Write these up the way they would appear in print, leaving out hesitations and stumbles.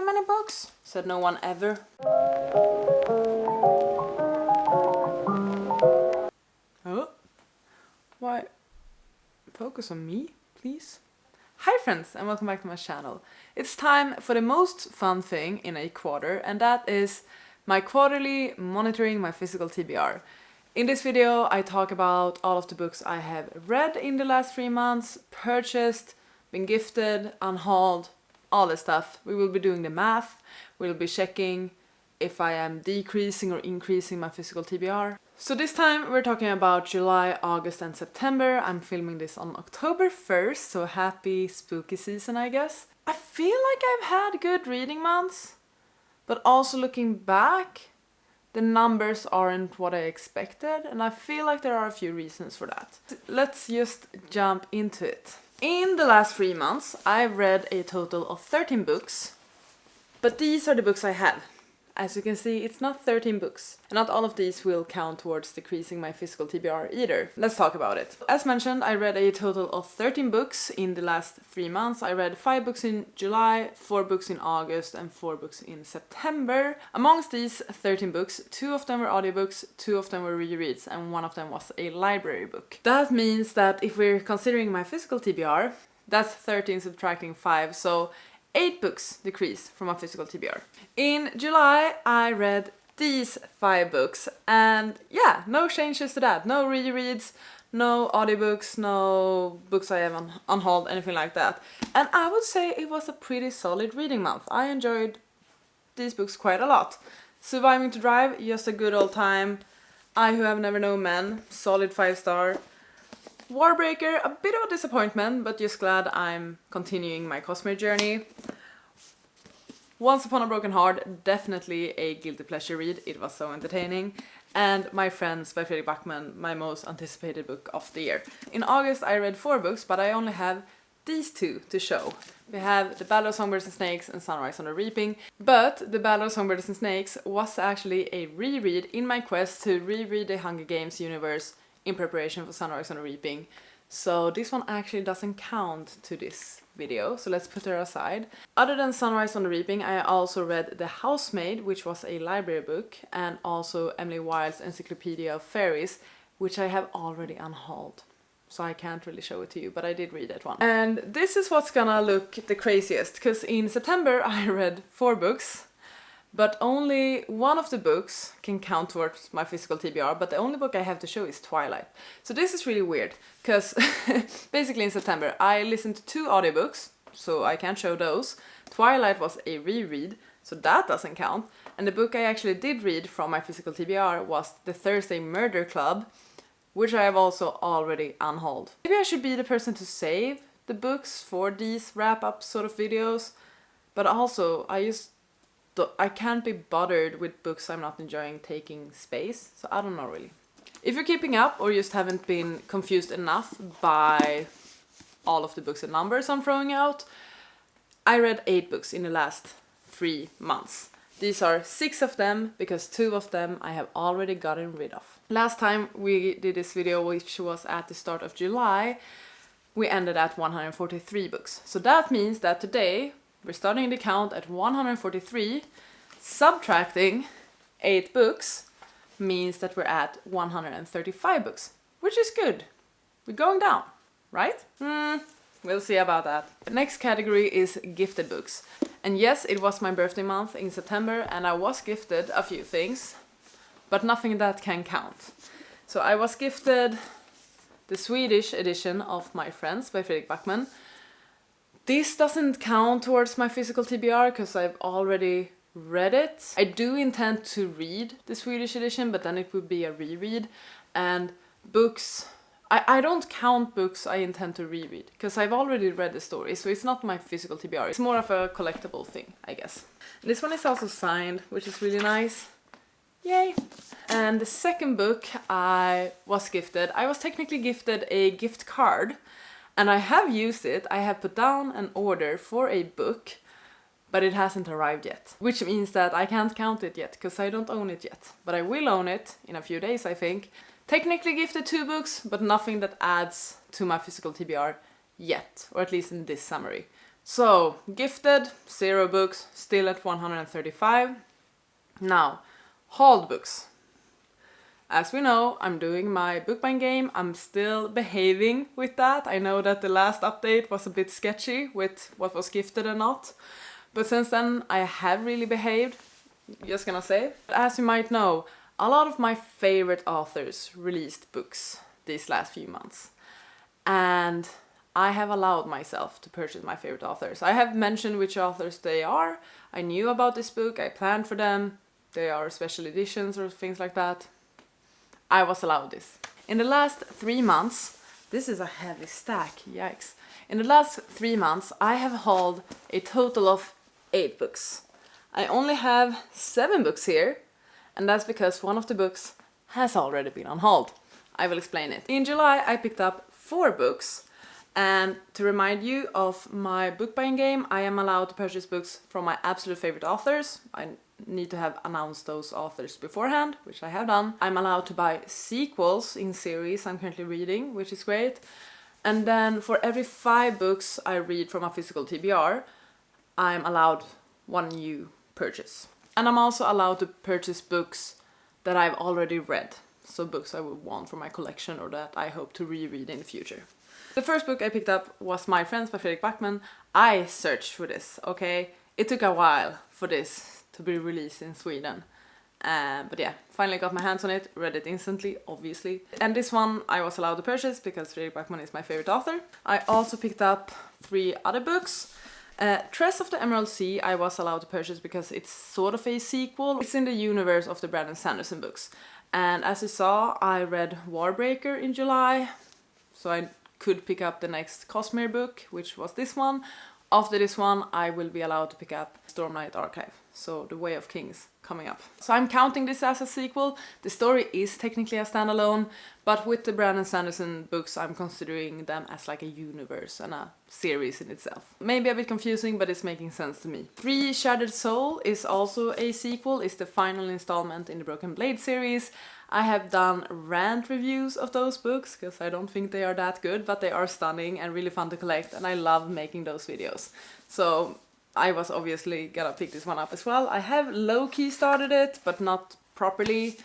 many books, said no one ever. Oh, why? Focus on me, please. Hi friends, and welcome back to my channel. It's time for the most fun thing in a quarter, and that is my quarterly monitoring my physical TBR. In this video, I talk about all of the books I have read in the last 3 months, purchased, been gifted, unhauled, all this stuff. We will be doing the math, we'll be checking if I am decreasing or increasing my physical TBR. So this time we're talking about July, August and September. I'm filming this on October 1st, so happy spooky season, I guess. I feel like I've had good reading months, but also looking back, the numbers aren't what I expected, and I feel like there are a few reasons for that. Let's just jump into it. In the last 3 months, I've read a total of 13 books, but these are the books I have. As you can see, it's not 13 books. And not all of these will count towards decreasing my physical TBR either. Let's talk about it. As mentioned, I read a total of 13 books in the last 3 months. I read 5 books in July, 4 books in August, and 4 books in September. Amongst these 13 books, 2 of them were audiobooks, 2 of them were rereads, and 1 of them was a library book. That means that if we're considering my physical TBR, that's 13 subtracting 5, so 8 books decreased from my physical TBR. In July, I read these 5 books, and yeah, no changes to that. No rereads, no audiobooks, no books I have unhauled, anything like that. And I would say it was a pretty solid reading month. I enjoyed these books quite a lot. Surviving to Drive, just a good old time. I Who Have Never Known Men, solid 5-star. Warbreaker, a bit of a disappointment, but just glad I'm continuing my Cosmere journey. Once Upon a Broken Heart, definitely a guilty pleasure read, it was so entertaining. And My Friends by Fredrik Backman, my most anticipated book of the year. In August I read 4 books, but I only have these 2 to show. We have The Battle of Songbirds and Snakes and Sunrise on the Reaping, but The Battle of Songbirds and Snakes was actually a reread in my quest to reread the Hunger Games universe in preparation for Sunrise on the Reaping. So this one actually doesn't count to this video, so let's put her aside. Other than Sunrise on the Reaping, I also read The Housemaid, which was a library book, and also Emily Wilde's Encyclopedia of Fairies, which I have already unhauled. So I can't really show it to you, but I did read that one. And this is what's gonna look the craziest, because in September I read 4 books, but only one of the books can count towards my physical TBR, but the only book I have to show is Twilight. So this is really weird, because basically in September I listened to 2 audiobooks, so I can't show those. Twilight was a reread, so that doesn't count. And the book I actually did read from my physical TBR was The Thursday Murder Club, which I have also already unhauled. Maybe I should be the person to save the books for these wrap-up sort of videos, but also I can't be bothered with books I'm not enjoying taking space, so I don't know really. If you're keeping up or just haven't been confused enough by all of the books and numbers I'm throwing out, I read 8 books in the last 3 months. These are 6 of them, because 2 of them I have already gotten rid of. Last time we did this video, which was at the start of July, we ended at 143 books. So that means that today we're starting the count at 143, subtracting 8 books means that we're at 135 books, which is good. We're going down, right? We'll see about that. The next category is gifted books. And yes, it was my birthday month in September, and I was gifted a few things, but nothing that can count. So I was gifted the Swedish edition of My Friends by Fredrik Backman. This doesn't count towards my physical TBR because I've already read it. I do intend to read the Swedish edition, but then it would be a reread. And books, I don't count books I intend to reread because I've already read the story, so it's not my physical TBR. It's more of a collectible thing, I guess. This one is also signed, which is really nice. Yay! And the second book I was technically gifted a gift card. And I have used it. I have put down an order for a book, but it hasn't arrived yet. Which means that I can't count it yet, because I don't own it yet. But I will own it in a few days, I think. Technically gifted 2 books, but nothing that adds to my physical TBR yet, or at least in this summary. So, gifted, 0 books, still at 135. Now, hauled books. As we know, I'm doing my bookbind game. I'm still behaving with that. I know that the last update was a bit sketchy with what was gifted and not. But since then, I have really behaved, just gonna say. As you might know, a lot of my favorite authors released books these last few months. And I have allowed myself to purchase my favorite authors. I have mentioned which authors they are. I knew about this book, I planned for them. They are special editions or things like that. I was allowed this. In the last 3 months, this is a heavy stack, yikes. In the last 3 months, I have hauled a total of 8 books. I only have 7 books here, and that's because one of the books has already been unhauled. I will explain it. In July, I picked up 4 books, and to remind you of my bookbuying game, I am allowed to purchase books from my absolute favorite authors. I need to have announced those authors beforehand, which I have done. I'm allowed to buy sequels in series I'm currently reading, which is great. And then for every 5 books I read from a physical TBR, I'm allowed 1 new purchase. And I'm also allowed to purchase books that I've already read. So books I would want for my collection or that I hope to reread in the future. The first book I picked up was My Friends by Fredrik Backman. I searched for this, okay? It took a while for this to be released in Sweden. But yeah, finally got my hands on it, read it instantly, obviously. And this one I was allowed to purchase because Fredrik Backman is my favorite author. I also picked up 3 other books. Tress of the Emerald Sea I was allowed to purchase because it's sort of a sequel. It's in the universe of the Brandon Sanderson books. And as you saw, I read Warbreaker in July, so I could pick up the next Cosmere book, which was this one. After this one, I will be allowed to pick up Stormlight Archive, so The Way of Kings coming up. So I'm counting this as a sequel. The story is technically a standalone, but with the Brandon Sanderson books, I'm considering them as like a universe and a series in itself. Maybe a bit confusing, but it's making sense to me. 3 Shattered Soul is also a sequel. It's the final installment in the Broken Blade series. I have done rant reviews of those books because I don't think they are that good, but they are stunning and really fun to collect, and I love making those videos. So I was obviously gonna pick this one up as well. I have low-key started it, but not properly.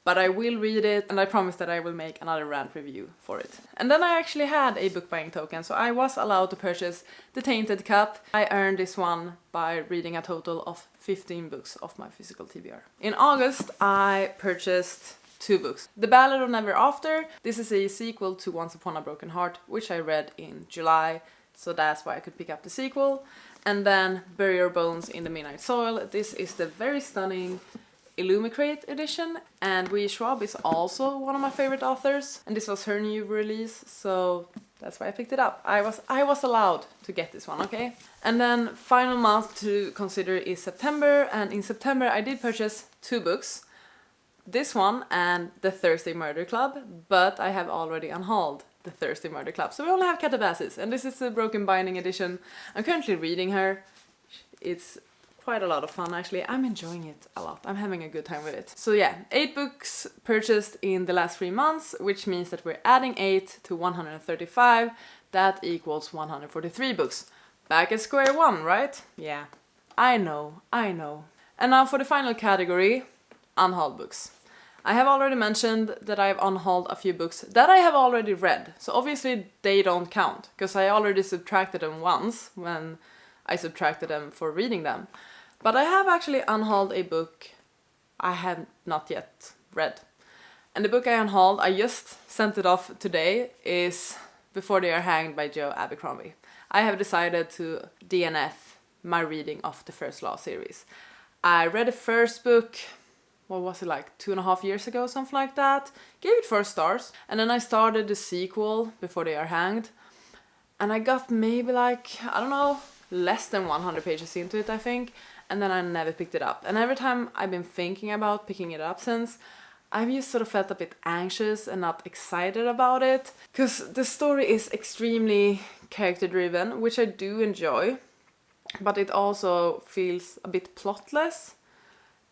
But I will read it, and I promise that I will make another rant review for it. And then I actually had a book buying token, so I was allowed to purchase The Tainted Cup. I earned this one by reading a total of 15 books of my physical TBR. In August, I purchased 2 books. The Ballad of Never After. This is a sequel to Once Upon a Broken Heart, which I read in July, so that's why I could pick up the sequel. And then Bury Your Bones in the Midnight Soil. This is the very stunning Illumicrate edition, and Wee Schwab is also one of my favorite authors, and this was her new release, so that's why I picked it up. I was allowed to get this one, okay? And then final month to consider is September, and in September I did purchase 2 books. This one and The Thursday Murder Club, but I have already unhauled The Thursday Murder Club, so we only have Catabasis, and this is the Broken Binding edition. I'm currently reading her. It's quite a lot of fun, actually. I'm enjoying it a lot. I'm having a good time with it. So yeah, 8 books purchased in the last 3 months, which means that we're adding 8 to 135. That equals 143 books. Back at square one, right? Yeah, I know. And now for the final category, unhauled books. I have already mentioned that I've unhauled a few books that I have already read. So obviously they don't count, because I already subtracted them once when I subtracted them for reading them. But I have actually unhauled a book I have not yet read. And the book I unhauled, I just sent it off today, is Before They Are Hanged by Joe Abercrombie. I have decided to DNF my reading of the First Law series. I read the first book, what was it, like 2.5 years ago, something like that. Gave it 4 stars. And then I started the sequel, Before They Are Hanged. And I got maybe like, I don't know, less than 100 pages into it, I think. And then I never picked it up. And every time I've been thinking about picking it up since, I've just sort of felt a bit anxious and not excited about it. Because the story is extremely character driven, which I do enjoy. But it also feels a bit plotless.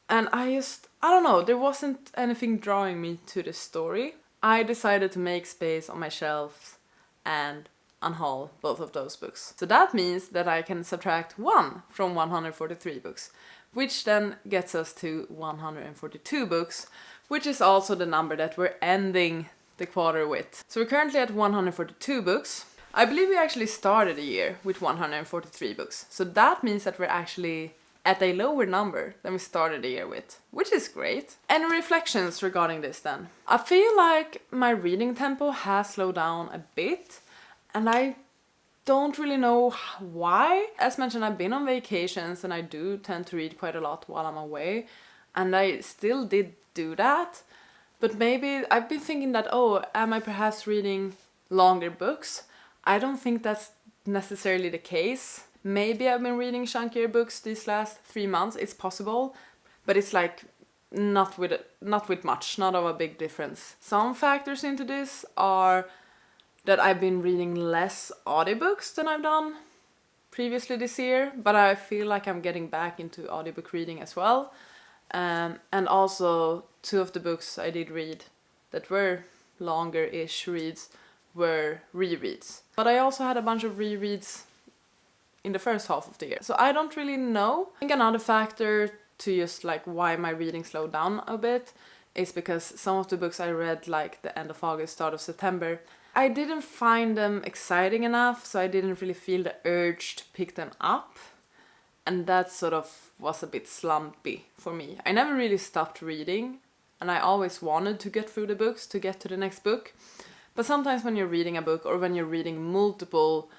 And I don't know, there wasn't anything drawing me to the story. I decided to make space on my shelves and unhaul both of those books. So that means that I can subtract 1 from 143 books, which then gets us to 142 books, which is also the number that we're ending the quarter with. So we're currently at 142 books. I believe we actually started the year with 143 books. So that means that we're actually at a lower number than we started the year with, which is great. Any reflections regarding this then? I feel like my reading tempo has slowed down a bit, and I don't really know why. As mentioned, I've been on vacations and I do tend to read quite a lot while I'm away, and I still did do that. But maybe I've been thinking that, oh, am I perhaps reading longer books? I don't think that's necessarily the case. Maybe I've been reading chunkier books these last 3 months, it's possible, but it's like not with much, not of a big difference. Some factors into this are that I've been reading less audiobooks than I've done previously this year, but I feel like I'm getting back into audiobook reading as well. And also 2 of the books I did read that were longer-ish reads were rereads. But I also had a bunch of rereads in the first half of the year. So I don't really know. I think another factor to just like why my reading slowed down a bit is because some of the books I read like the end of August, start of September, I didn't find them exciting enough, so I didn't really feel the urge to pick them up. And that sort of was a bit slumpy for me. I never really stopped reading, and I always wanted to get through the books to get to the next book. But sometimes when you're reading a book, or when you're reading multiple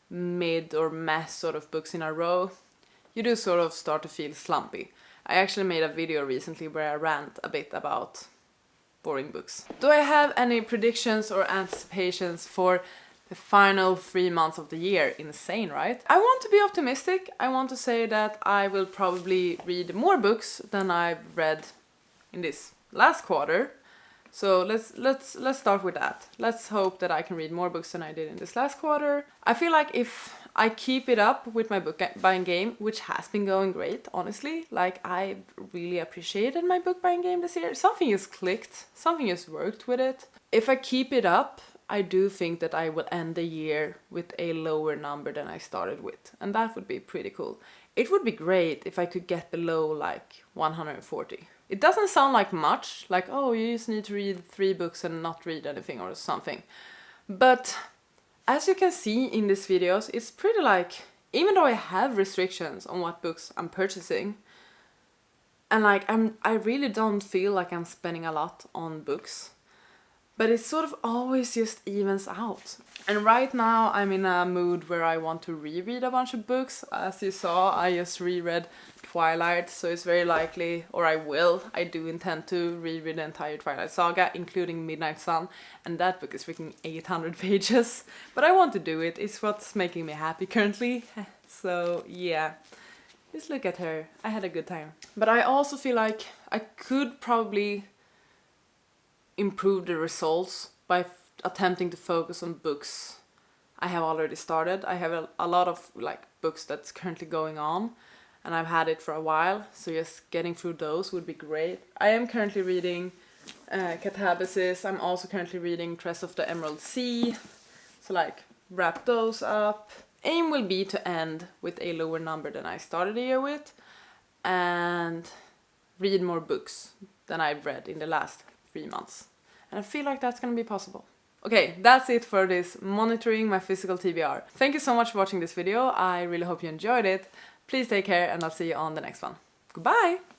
mid or mess sort of books in a row, you do sort of start to feel slumpy. I actually made a video recently where I rant a bit about boring books. Do I have any predictions or anticipations for the final 3 months of the year? Insane, right? I want to be optimistic. I want to say that I will probably read more books than I've read in this last quarter. So let's start with that. Let's hope that I can read more books than I did in this last quarter. I feel like if I keep it up with my book buying game, which has been going great, honestly, like I really appreciated my book buying game this year. Something has clicked, something has worked with it. If I keep it up, I do think that I will end the year with a lower number than I started with, and that would be pretty cool. It would be great if I could get below like 140. It doesn't sound like much, like, oh, you just need to read 3 books and not read anything or something. But as you can see in these videos, it's pretty like, even though I have restrictions on what books I'm purchasing, and like I really don't feel like I'm spending a lot on books, but it sort of always just evens out. And right now I'm in a mood where I want to reread a bunch of books. As you saw, I just reread Twilight, so it's very likely, or I do intend to reread the entire Twilight saga, including Midnight Sun, and that book is freaking 800 pages. But I want to do it, it's what's making me happy currently. So yeah, just look at her, I had a good time. But I also feel like I could probably improve the results by attempting to focus on books I have already started. I have a lot of like books that's currently going on, and I've had it for a while, so just getting through those would be great. I am currently reading Catabasis. I'm also currently reading Crest of the Emerald Sea, so like wrap those up. Aim will be to end with a lower number than I started the year with, and read more books than I've read in the last 3 months. And I feel like that's gonna be possible. Okay, that's it for this monitoring my physical TBR. Thank you so much for watching this video. I really hope you enjoyed it. Please take care, and I'll see you on the next one. Goodbye!